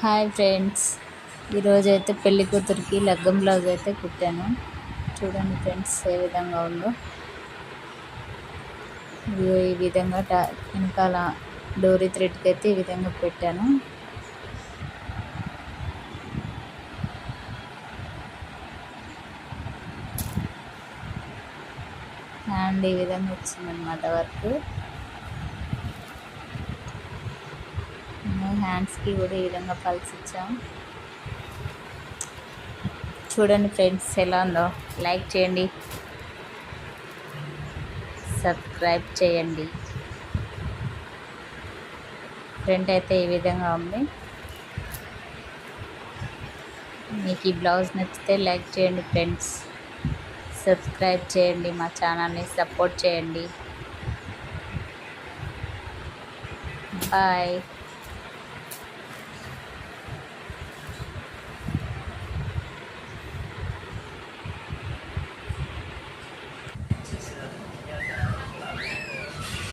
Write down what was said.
Hi friends, ఈరోజైతే పెళ్లి కూతురికి లగ్గం బ్లౌజ్ అయితే కుట్టాను. చూడండి ఫ్రెండ్స్ ఏ విధంగా ఉందో. ఇదిగో ఈ విధంగా వెనకాల డోరీ థ్రెడ్కి అయితే ఈ విధంగా పెట్టాను. హ్యాండ్ ఈ విధంగా వచ్చిందనమాట వర్క్. హ్యాండ్స్కి కూడా ఈ విధంగా పల్స్ ఇచ్చాం. చూడండి ఫ్రెండ్స్ ఎలా ఉందో. లైక్ చేయండి, సబ్స్క్రైబ్ చేయండి. ఫ్రంట్ అయితే ఈ విధంగా ఉంది. మీకు ఈ బ్లౌజ్ నచ్చితే లైక్ చేయండి ఫ్రెండ్స్, సబ్స్క్రైబ్ చేయండి, మా ఛానల్ని సపోర్ట్ చేయండి. బాయ్.